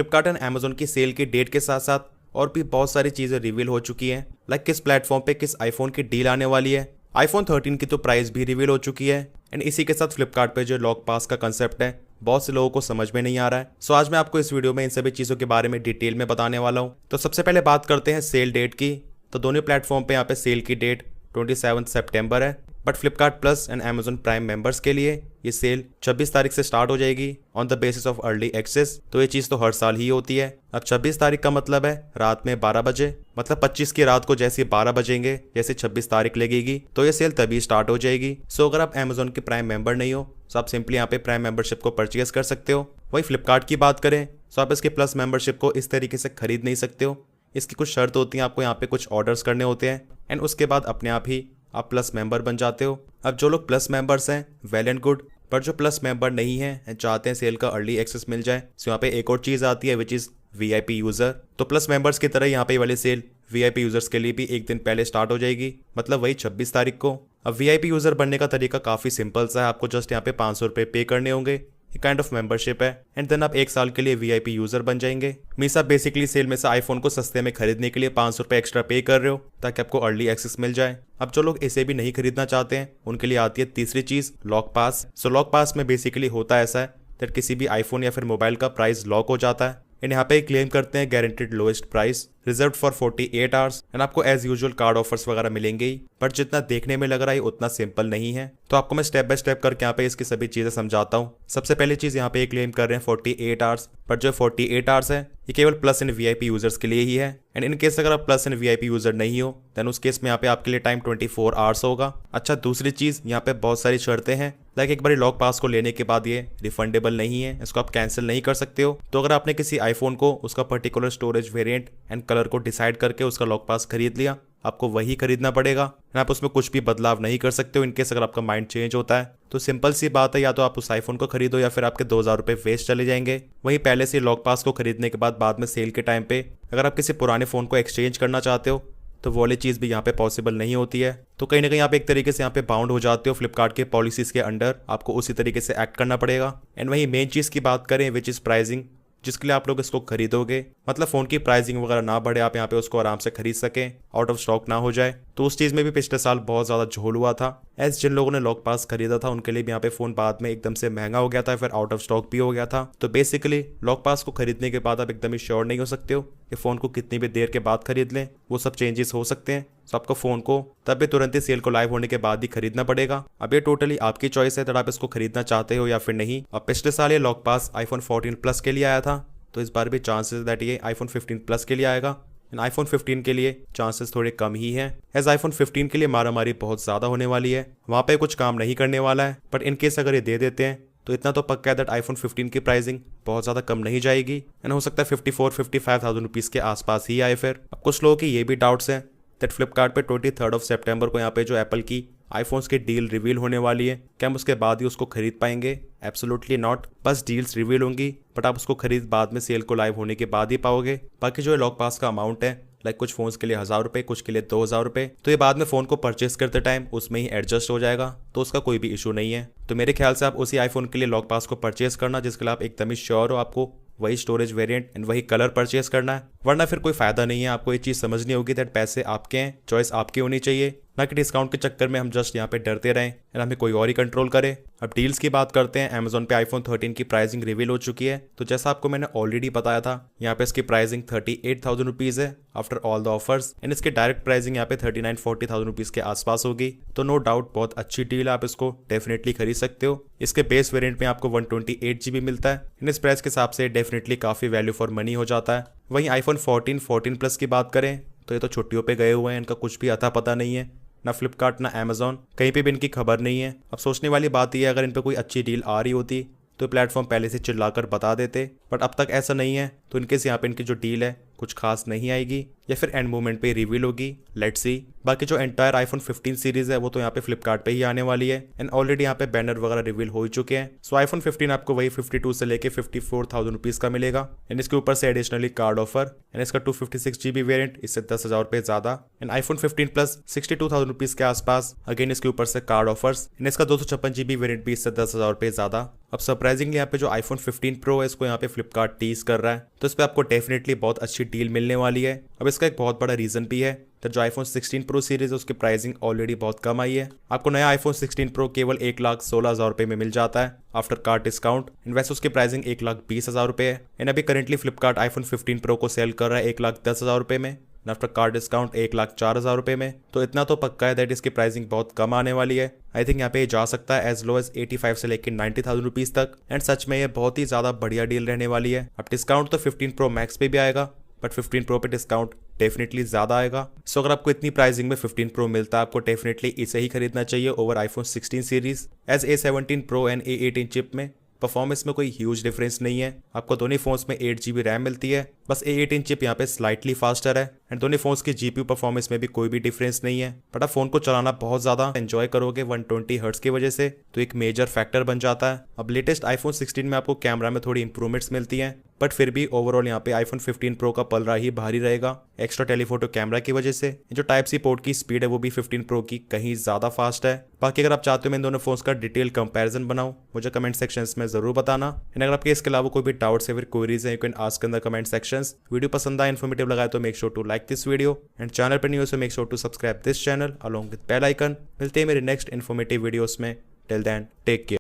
Flipkart and Amazon की cell की date के साथ साथ और भी बहुत सारी चीज़ें रिवील हो चुकी हैं, लाइक किस प्लेटफॉर्म पे किस आईफोन की डील आने वाली है। आईफोन 13 की तो प्राइस भी रिवील हो चुकी है एंड इसी के साथ फ्लिपकार्ट पे जो लॉक पास का कंसेप्ट है बहुत से लोगों को समझ में नहीं आ रहा है। सो आज मैं आपको इस वीडियो में इन सभी चीज़ों के बारे में डिटेल में बताने वाला हूँ। तो सबसे पहले बात करते हैं सेल डेट की। तो दोनों प्लेटफॉर्म पे यहाँ पे सेल की डेट 27 सितंबर है, but Flipkart plus and Amazon prime members के लिए ये सेल 26 तारीख से स्टार्ट हो जाएगी on the basis of early access. तो ये चीज़ तो हर साल ही होती है। अब 26 तारीख का मतलब है रात में 12 बजे, मतलब 25 की रात को जैसे 12 बजेंगे जैसे 26 तारीख लगेगी तो ये सेल तभी स्टार्ट हो जाएगी। सो अगर आप अमेजोन के प्राइम मेंबर नहीं हो तो आप सिंपली यहाँ पे प्राइम मेंबरशिप को परचेज कर सकते हो। वही फ्लिपकार्ट की बात करें तो आप इसके प्लस मेंबरशिप को इस तरीके से खरीद नहीं सकते हो। इसकी कुछ शर्त होती हैं, आपको यहाँ पे कुछ ऑर्डर्स करने होते हैं एंड उसके बाद अपने आप ही आप प्लस मेंबर बन जाते हो। अब जो लोग प्लस मेंबर्स हैं वेल एंड गुड, पर जो प्लस मेंबर नहीं है एंड चाहते हैं सेल का अर्ली एक्सेस मिल जाए तो यहाँ पे एक और चीज़ आती है विच इज़ वीआईपी यूज़र। तो प्लस मेंबर्स की तरह यहाँ पे वाली सेल वीआईपी यूज़र्स के लिए भी एक दिन पहले स्टार्ट हो जाएगी, मतलब वही 26 तारीख को। अब वीआईपी यूज़र बनने का तरीका काफ़ी सिंपल सा है, आपको जस्ट यहाँ पे 500 रुपये पे करने होंगे। ये काइंड ऑफ मेंबरशिप है एंड देन आप एक साल के लिए वीआईपी यूजर बन जाएंगे। मीन्स आप बेसिकली सेल में से आईफोन को सस्ते में खरीदने के लिए 500 रुपये एक्स्ट्रा पे कर रहे हो ताकि आपको अर्ली एक्सेस मिल जाए। अब जो लोग इसे भी नहीं खरीदना चाहते हैं उनके लिए आती है तीसरी चीज, लॉक पास। सो लॉक पास में बेसिकली होता ऐसा है दैट किसी भी आईफोन या फिर मोबाइल का प्राइस लॉक हो जाता है एंड यहाँ पे क्लेम करते हैं guaranteed lowest price reserve for 48 hours and आपको एज यूजुअल कार्ड ऑफर्स वगैरह मिलेंगे ही, बट जितना देखने में लग रहा है उतना सिंपल नहीं है। तो आपको मैं स्टेप बाय स्टेप करके यहाँ पे इसकी सभी चीजें समझाता हूँ। सबसे पहली चीज यहाँ पे क्लेम कर रहे हैं 48 आवर्स, बट जो 48 आवर्स है ये केवल प्लस एंड वीआईपी यूजर्स के लिए ही है एंड इन केस अगर आप प्लस एंड वीआईपी यूजर नहीं हो देन उस केस में यहाँ पे आपके लिए टाइम 24 आवर्स होगा। अच्छा, दूसरी चीज यहाँ पे बहुत सारी शर्तें हैं, लाइक एक बार लॉक पास को लेने के बाद ये रिफंडेबल नहीं है, इसको आप कैंसिल नहीं कर सकते हो। तो अगर आपने किसी आईफोन को उसका particular storage variant and colour को डिसाइड करके उसका लॉक पास खरीद लिया, आपको वही खरीदना पड़ेगा। आप उसमें कुछ भी बदलाव नहीं कर सकते हो इनकेस अगर आपका माइंड चेंज होता है। तो सिंपल सी बात है, या तो आप उस आईफोन को खरीदो या फिर आपके 2000 रुपये वेस्ट चले जाएंगे। वहीं पहले से लॉक पास को खरीदने के बाद में सेल के टाइम पे अगर आप किसी पुराने फ़ोन को एक्सचेंज करना चाहते हो तो वो वाली चीज़ भी यहाँ पे पॉसिबल नहीं होती है। तो कहीं ना कहीं आप एक तरीके से यहाँ पे बाउंड हो जाते हो फ्लिपकार्ट के पॉलिसीज़ के अंडर, आपको उसी तरीके से एक्ट करना पड़ेगा। एंड वहीं मेन चीज़ की बात करें विच इज़ प्राइसिंग, जिसके लिए आप लोग इसको खरीदोगे, मतलब फ़ोन की प्राइसिंग वगैरह ना बढ़े, आप यहाँ पे उसको आराम से खरीद सकें, आउट ऑफ स्टॉक ना हो जाए। तो उस चीज़ में भी पिछले साल बहुत ज़्यादा झोल हुआ था, एज जिन लोगों ने लॉक पास खरीदा था उनके लिए भी यहाँ पे फ़ोन बाद में एकदम से महंगा हो गया था, फिर आउट ऑफ स्टॉक भी हो गया था। तो बेसिकली लॉक पास को खरीदने के बाद आप एकदम ही श्योर नहीं हो सकते हो कि फ़ोन को कितनी भी देर के बाद खरीद लें, वो सब चेंजेस हो सकते हैं। तो आपको फ़ोन को तब भी तुरंत ही सेल को लाइव होने के बाद ही खरीदना पड़ेगा। अब ये टोटली आपकी चॉइस है, तब आप इसको खरीदना चाहते हो या फिर नहीं। अब पिछले साल ये लॉक पास आईफोन 14 प्लस के लिए आया था, तो इस बार भी चांसेस दैट ये आईफोन 15 प्लस के लिए आएगा एंड आईफोन 15 के लिए चांसेस थोड़े कम ही हैं, एज आईफोन 15 के लिए मारामारी बहुत ज़्यादा होने वाली है, वहाँ पे कुछ काम नहीं करने वाला है। बट इन केस अगर ये दे देते हैं तो इतना तो पक्का है दैट आईफोन 15 की प्राइसिंग बहुत ज़्यादा कम नहीं जाएगी एंड हो सकता है 54-55,000 रुपीज़ के आसपास ही आए। फिर अब कुछ लोगों की ये भी डाउट्स हैं दैट फ्लिपकार्ट पे 23 सितंबर को यहाँ पे जो एप्पल की आईफोन्स की डील रिवील होने वाली है, क्या हम उसके बाद ही उसको खरीद पाएंगे? Absolutely not. बस डील्स रिवील होंगी बट आप उसको खरीद बाद में सेल को लाइव होने के बाद ही पाओगे। बाकी जो लॉक पास का अमाउंट है, लाइक कुछ फोन्स के लिए 1000 रुपये, कुछ के लिए 2000 रुपये, तो ये बाद में फ़ोन को परचेस करते टाइम उसमें ही एडजस्ट हो जाएगा, तो उसका कोई भी इशू नहीं है। तो मेरे ख्याल से आप उसी आईफोन के लिए लॉक पास को परचेस करना जिसके लिए आप एकदम ही श्योर हो, आपको वही स्टोरेज वेरिएंट एंड वही कलर परचेस करना है, वरना फिर कोई फायदा नहीं है। आपको ये चीज़ समझनी होगी दैट पैसे आपके हैं, चॉइस आपकी होनी चाहिए, ना कि डिस्काउंट के चक्कर में हम जस्ट यहाँ पे डरते रहें एंड हमें कोई और ही कंट्रोल करे। अब डील्स की बात करते हैं। अमेजोन पे आईफोन 13 की प्राइसिंग रिवील हो चुकी है, तो जैसा आपको मैंने ऑलरेडी बताया था यहाँ पे इसकी प्राइसिंग 38,000 रुपीज़ है after all the offers and इसकी डायरेक्ट प्राइसिंग यहाँ पे 39-40,000 रुपीज़ के आसपास होगी। तो नो डाउट बहुत अच्छी डील है, आप इसको डेफिनेटली खरीद सकते हो। इसके बेस वेरिएंट में आपको 128 GB मिलता है, इन इस प्राइस के हिसाब से डेफिनेटली काफ़ी वैल्यू फॉर मनी हो जाता है। वहीं आईफोन 14 प्लस की बात करें तो ये तो छुट्टियों पे गए हुए हैं, इनका कुछ भी अता पता नहीं है, ना फ्लिपकार्ट ना अमेजोन, कहीं पे भी इनकी खबर नहीं है। अब सोचने वाली बात यह है अगर इन पे कोई अच्छी डील आ रही होती तो प्लेटफॉर्म पहले से चिल्लाकर बता देते, बट अब तक ऐसा नहीं है। तो इनकेस यहाँ पे इनकी जो डील है कुछ खास नहीं आएगी या फिर एंड मोमेंट पे रिवील होगी, लेट्स सी। बाकी जो एंटायर आईफोन 15 सीरीज है वो तो यहाँ पे फ्लिपकार्ट पे ही आने वाली है एंड ऑलरेडी यहाँ पे बैनर वगैरह रिवील हो ही चुके हैं। सो आईफोन 15 आपको वही 52 से लेके 54,000 रुपीज का मिलेगा एंड इसके ऊपर से एडिशनली कार्ड ऑफर एंड इसका 256GB वेरिएंट, इससे 10,000 रुपए ज्यादा एंड आईफोन 15 प्लस 62,000 रुपीज के आसपास, अगेन इसके ऊपर से कार्ड ऑफर्स एंड इसका 256GB वेरिएंट भी इससे 10,000 रुपए ज्यादा। अब सरप्राइजिंगली यहाँ पे जो आईफोन 15 प्रो है इसको यहाँ पे फ्लिपकार्ट टीज कर रहा है, तो इस पे आपको डेफिनेटली बहुत अच्छी डील मिलने वाली है। अब इसका एक बहुत बड़ा रीजन भी है, तो जो आईफोन 16 प्रो सीरीज है उसकी प्राइसिंग ऑलरेडी बहुत कम आई है। आपको नया आईफोन 16 प्रो केवल 1,16,000 रुपए में मिल जाता है आफ्टर कार्ड डिस्काउंट एंड वैसे उसकी प्राइसिंग 1,20,000 रुपए है एंड अभी करेंटली फ्लिपकार्ट आईफोन 15 प्रो को सेल कर रहा है 1,10,000 रुपए में, आफ्टर कार्ड डिस्काउंट 1,04,000 रुपए में। तो इतना तो पक्का है दैट इसकी प्राइसिंग बहुत कम आने वाली है। आई थिंक यहाँ पे जा सकता है एज लो एज 85 से लेकर 90,000 रुपीज तक एंड सच में ये बहुत ही ज्यादा बढ़िया डील रहने वाली है। अब डिस्काउंट तो 15 प्रो मैक्स पे भी आएगा बट 15 प्रो पे डिस्काउंट डेफिनेटली ज्यादा आएगा। सो अगर आपको इतनी प्राइसिंग में 15 प्रो मिलता है आपको डेफिनेटली इसे ही खरीदना चाहिए over iPhone 16 series. As A17 pro and A18 chip में परफॉर्मेंस में कोई ह्यूज डिफरेंस नहीं है, आपको दोनों फोन्स में 8GB रैम मिलती है, बस A18 चिप यहाँ पे स्लाइटली फास्टर है एंड दोनों फोन्स की GPU परफॉर्मेंस में भी कोई भी डिफरेंस नहीं है। बट आप फोन को चलाना बहुत ज्यादा एंजॉय करोगे 120 हर्ट्ज की वजह से, तो एक मेजर फैक्टर बन जाता है। अब लेटेस्ट आईफोन 16 में आपको कैमरा में थोड़ी इंप्रूवमेंट्स मिलती हैं बट फिर भी ओवरऑल यहाँ पे आईफोन 15 प्रो का पलड़ा ही भारी रहेगा एक्स्ट्रा टेलीफोटो कैमरा की वजह से। जो टाइप सी पोर्ट की स्पीड है वो भी 15 प्रो की कहीं ज्यादा फास्ट है। बाकी अगर आप चाहते हो मैं इन दोनों फोन्स का डिटेल कंपैरिजन बनाऊं मुझे कमेंट सेक्शंस में जरूर बताना एंड अगर आपके इसके अलावा कोई भी डाउट्स या फिर क्वेरीज है you can ask in the comment sections. Video पसंद आया इन्फॉर्मेटिव लगा तो make sure to like this video and channel पर न्यू हो so make sure to subscribe this channel along with bell icon. मिलते हैं मेरे नेक्स्ट इन्फॉर्मेटिव वीडियोस में, टिल देन टेक केयर।